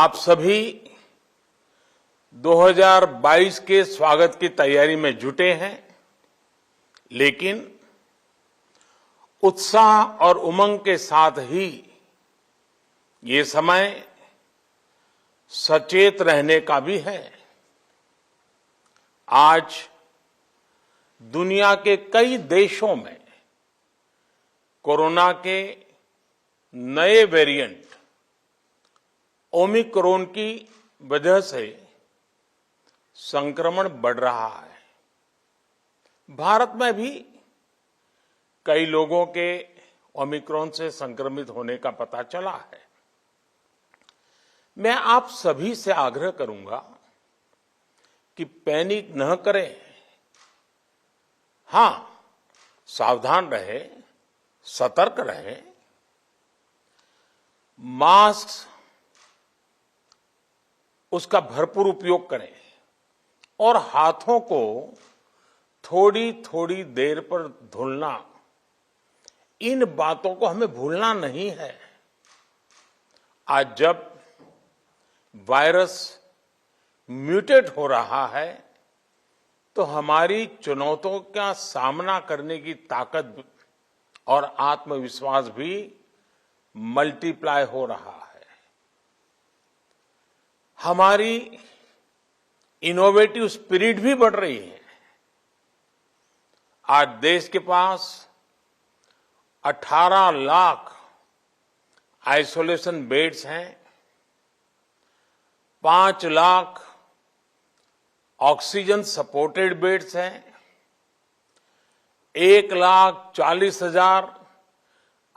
आप सभी 2022 के स्वागत की तैयारी में जुटे हैं, लेकिन उत्साह और उमंग के साथ ही ये समय सचेत रहने का भी है। आज दुनिया के कई देशों में कोरोना के नए वेरिएंट ओमिक्रॉन की वजह से संक्रमण बढ़ रहा है। भारत में भी कई लोगों के ओमिक्रॉन से संक्रमित होने का पता चला है। मैं आप सभी से आग्रह करूंगा कि पैनिक न करें। हां, सावधान रहें, सतर्क रहें, मास्क उसका भरपूर उपयोग करें और हाथों को थोड़ी थोड़ी देर पर धुलना, इन बातों को हमें भूलना नहीं है। आज जब वायरस म्यूटेट हो रहा है तो हमारी चुनौतियों का सामना करने की ताकत और आत्मविश्वास भी मल्टीप्लाई हो रहा है। हमारी इनोवेटिव स्पिरिट भी बढ़ रही है। आज देश के पास 18 लाख आइसोलेशन बेड्स हैं, 5 लाख ऑक्सीजन सपोर्टेड बेड्स हैं, 1,40,000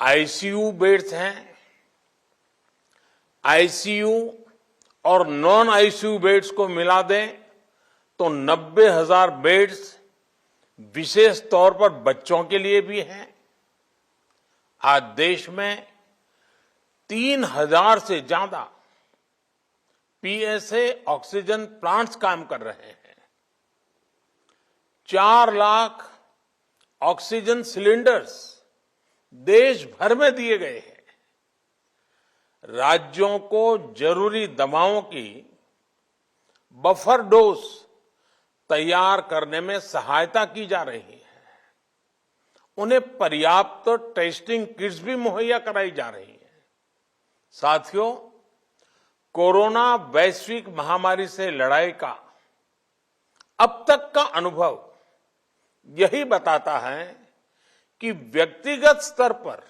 आईसीयू बेड्स हैं। आईसीयू और नॉन आईसीयू बेड्स को मिला दें तो 90,000 बेड्स विशेष तौर पर बच्चों के लिए भी हैं। आज देश में 3,000 से ज्यादा पीएसए ऑक्सीजन प्लांट्स काम कर रहे हैं। 4 लाख ऑक्सीजन सिलेंडर्स देश भर में दिए गए हैं। राज्यों को जरूरी दवाओं की बफर डोज तैयार करने में सहायता की जा रही है। उन्हें पर्याप्त टेस्टिंग किट्स भी मुहैया कराई जा रही है। साथियों, कोरोना वैश्विक महामारी से लड़ाई का अब तक का अनुभव यही बताता है कि व्यक्तिगत स्तर पर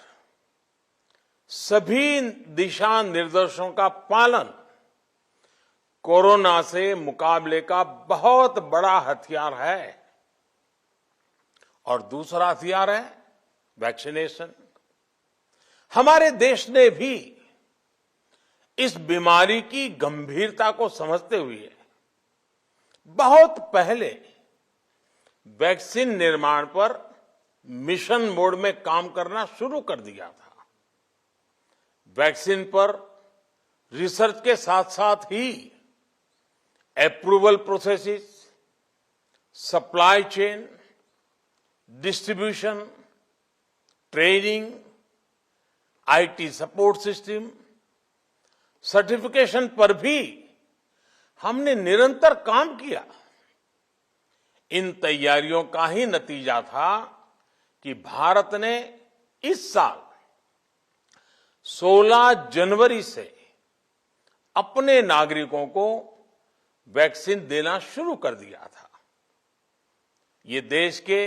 सभी दिशा निर्देशों का पालन कोरोना से मुकाबले का बहुत बड़ा हथियार है। और दूसरा हथियार है वैक्सीनेशन। हमारे देश ने भी इस बीमारी की गंभीरता को समझते हुए बहुत पहले वैक्सीन निर्माण पर मिशन मोड में काम करना शुरू कर दिया था। वैक्सीन पर रिसर्च के साथ साथ ही approval processes, supply chain, distribution, training, IT support system, certification पर भी हमने निरंतर काम किया। इन तैयारियों का ही नतीजा था कि भारत ने इस साल 16 जनवरी से अपने नागरिकों को वैक्सीन देना शुरू कर दिया था। ये देश के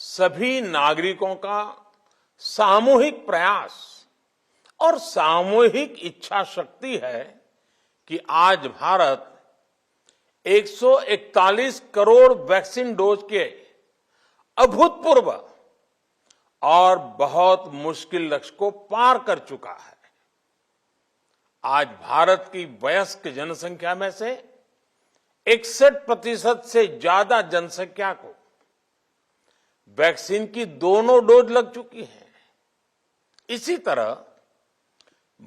सभी नागरिकों का सामूहिक प्रयास और सामूहिक इच्छा शक्ति है कि आज भारत 141 करोड़ वैक्सीन डोज के अभूतपूर्व और बहुत मुश्किल लक्ष्य को पार कर चुका है। आज भारत की वयस्क जनसंख्या में से 61% से ज्यादा जनसंख्या को वैक्सीन की दोनों डोज लग चुकी है। इसी तरह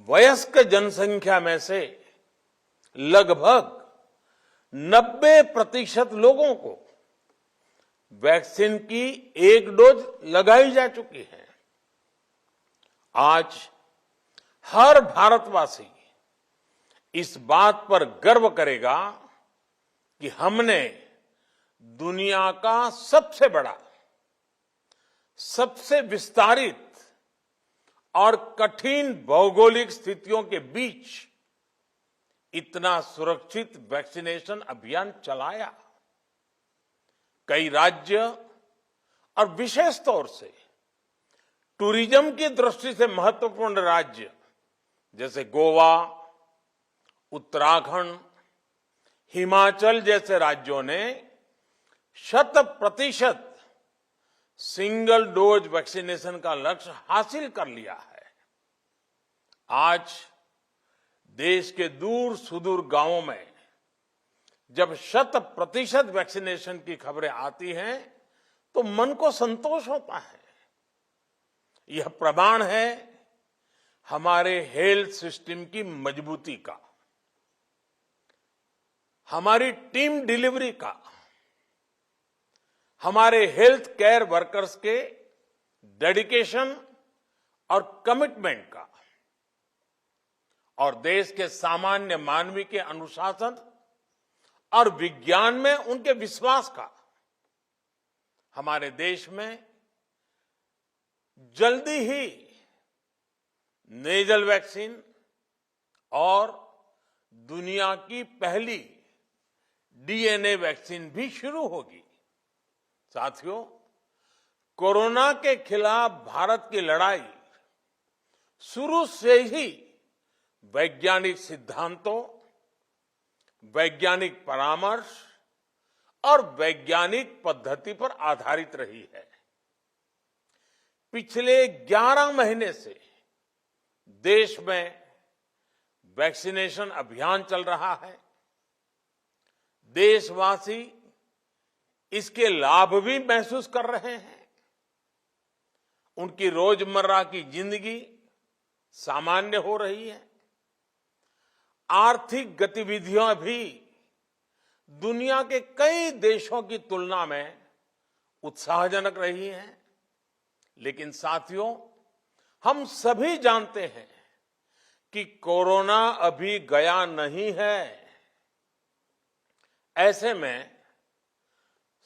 वयस्क जनसंख्या में से लगभग 90% लोगों को वैक्सीन की एक डोज लगाई जा चुकी है। आज हर भारतवासी इस बात पर गर्व करेगा कि हमने दुनिया का सबसे बड़ा, सबसे विस्तारित और कठिन भौगोलिक स्थितियों के बीच इतना सुरक्षित वैक्सीनेशन अभियान चलाया। कई राज्य और विशेष तौर से टूरिज्म की दृष्टि से महत्वपूर्ण राज्य जैसे गोवा, उत्तराखंड, हिमाचल जैसे राज्यों ने 100% सिंगल डोज वैक्सीनेशन का लक्ष्य हासिल कर लिया है। आज देश के दूर सुदूर गांवों में जब 100% वैक्सीनेशन की खबरें आती हैं तो मन को संतोष होता है। यह प्रमाण है हमारे हेल्थ सिस्टम की मजबूती का, हमारी टीम डिलीवरी का, हमारे हेल्थ केयर वर्कर्स के डेडिकेशन और कमिटमेंट का, और देश के सामान्य मानवी के अनुशासन और विज्ञान में उनके विश्वास का। हमारे देश में जल्दी ही नेजल वैक्सीन और दुनिया की पहली डीएनए वैक्सीन भी शुरू होगी। साथियों, कोरोना के खिलाफ भारत की लड़ाई शुरू से ही वैज्ञानिक सिद्धांतों, वैज्ञानिक परामर्श और वैज्ञानिक पद्धति पर आधारित रही है। पिछले 11 महीने से देश में वैक्सीनेशन अभियान चल रहा है। देशवासी इसके लाभ भी महसूस कर रहे हैं। उनकी रोजमर्रा की जिंदगी सामान्य हो रही है। आर्थिक गतिविधियां भी दुनिया के कई देशों की तुलना में उत्साहजनक रही हैं। लेकिन साथियों, हम सभी जानते हैं कि कोरोना अभी गया नहीं है। ऐसे में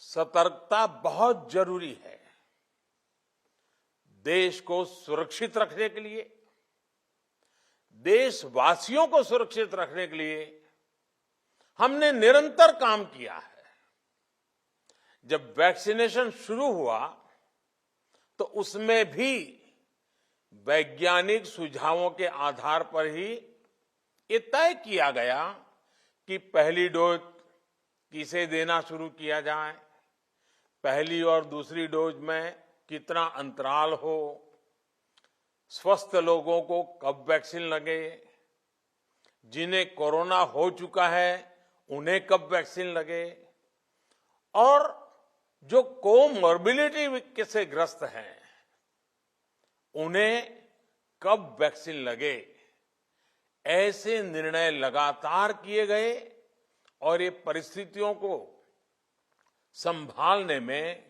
सतर्कता बहुत जरूरी है। देश को सुरक्षित रखने के लिए, देशवासियों को सुरक्षित रखने के लिए हमने निरंतर काम किया है। जब वैक्सीनेशन शुरू हुआ तो उसमें भी वैज्ञानिक सुझावों के आधार पर ही ये तय किया गया कि पहली डोज किसे देना शुरू किया जाए, पहली और दूसरी डोज में कितना अंतराल हो, स्वस्थ लोगों को कब वैक्सीन लगे, जिन्हें कोरोना हो चुका है उन्हें कब वैक्सीन लगे, और जो कोमॉर्बिडिटी से ग्रस्त हैं उन्हें कब वैक्सीन लगे। ऐसे निर्णय लगातार किए गए और ये परिस्थितियों को संभालने में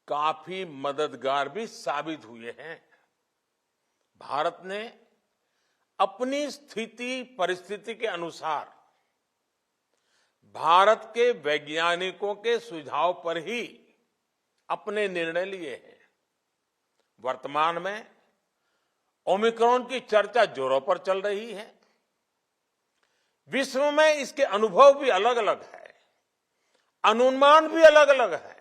काफी मददगार भी साबित हुए हैं। भारत ने अपनी स्थिति परिस्थिति के अनुसार भारत के वैज्ञानिकों के सुझाव पर ही अपने निर्णय लिए हैं। वर्तमान में ओमिक्रॉन की चर्चा जोरों पर चल रही है। विश्व में इसके अनुभव भी अलग अलग है, अनुमान भी अलग अलग है।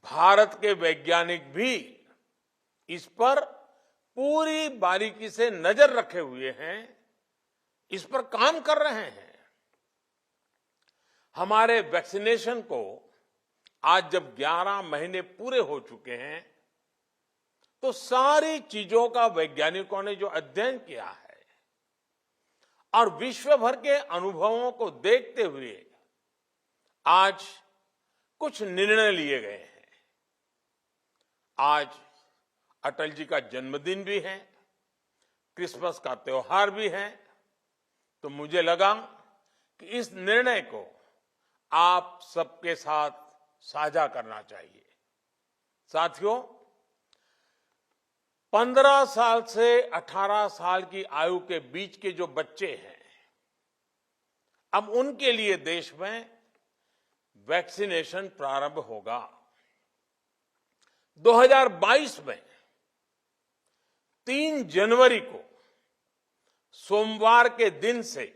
भारत के वैज्ञानिक भी इस पर पूरी बारीकी से नजर रखे हुए हैं, इस पर काम कर रहे हैं। हमारे वैक्सीनेशन को आज जब 11 महीने पूरे हो चुके हैं तो सारी चीजों का वैज्ञानिकों ने जो अध्ययन किया है और विश्व भर के अनुभवों को देखते हुए आज कुछ निर्णय लिए गए हैं। आज अटल जी का जन्मदिन भी है, क्रिसमस का त्योहार भी है, तो मुझे लगा कि इस निर्णय को आप सबके साथ साझा करना चाहिए। साथियों, 15 साल से 18 साल की आयु के बीच के जो बच्चे हैं अब उनके लिए देश में वैक्सीनेशन प्रारंभ होगा। 2022 में 3 जनवरी को सोमवार के दिन से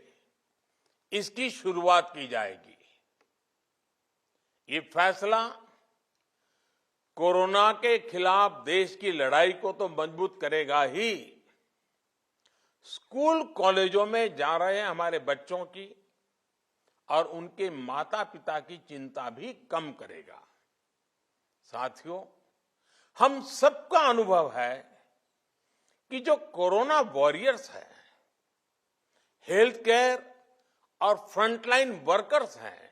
इसकी शुरुआत की जाएगी। ये फैसला कोरोना के खिलाफ देश की लड़ाई को तो मजबूत करेगा ही, स्कूल कॉलेजों में जा रहे हमारे बच्चों की और उनके माता पिता की चिंता भी कम करेगा। साथियों, हम सबका अनुभव है कि जो कोरोना वॉरियर्स हैं, हेल्थ केयर और फ्रंटलाइन वर्कर्स हैं,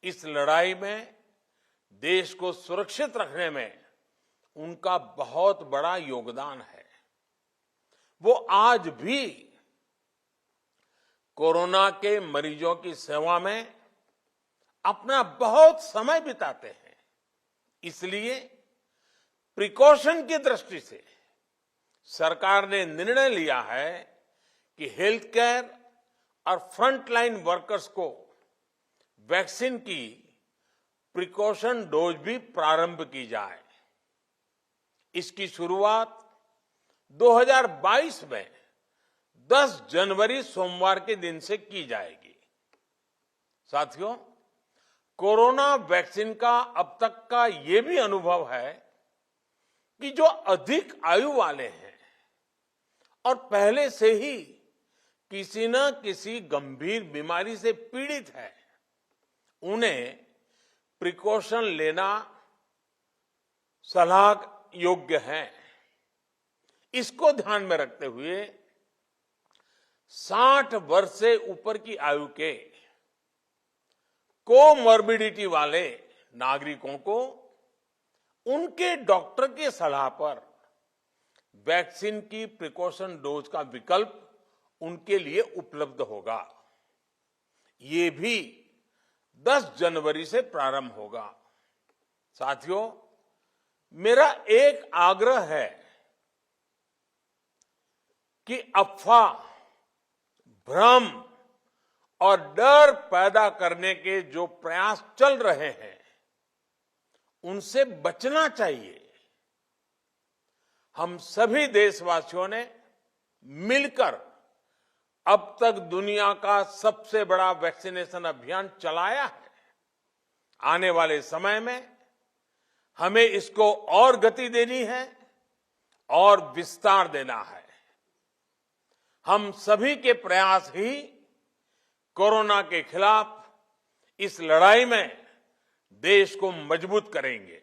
इस लड़ाई में देश को सुरक्षित रखने में उनका बहुत बड़ा योगदान है। वो आज भी कोरोना के मरीजों की सेवा में अपना बहुत समय बिताते हैं। इसलिए प्रिकॉशन की दृष्टि से सरकार ने निर्णय लिया है कि हेल्थ केयर और फ्रंटलाइन वर्कर्स को वैक्सीन की प्रिकॉशन डोज भी प्रारंभ की जाए। इसकी शुरुआत 2022 में 10 जनवरी सोमवार के दिन से की जाएगी। साथियों, कोरोना वैक्सीन का अब तक का ये भी अनुभव है कि जो अधिक आयु वाले हैं और पहले से ही किसी न किसी गंभीर बीमारी से पीड़ित है, उन्हें प्रिकॉशन लेना सलाह योग्य है। इसको ध्यान में रखते हुए 60 वर्ष से ऊपर की आयु के कोमॉर्बिडिटी वाले नागरिकों को उनके डॉक्टर की सलाह पर वैक्सीन की प्रिकॉशन डोज का विकल्प उनके लिए उपलब्ध होगा। ये भी 10 जनवरी से प्रारंभ होगा। साथियों, मेरा एक आग्रह है कि अफवाह, भ्रम और डर पैदा करने के जो प्रयास चल रहे हैं, उनसे बचना चाहिए। हम सभी देशवासियों ने मिलकर अब तक दुनिया का सबसे बड़ा वैक्सीनेशन अभियान चलाया है। आने वाले समय में हमें इसको और गति देनी है और विस्तार देना है। हम सभी के प्रयास ही कोरोना के खिलाफ इस लड़ाई में देश को मजबूत करेंगे।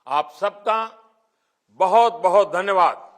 आप सबका बहुत बहुत धन्यवाद।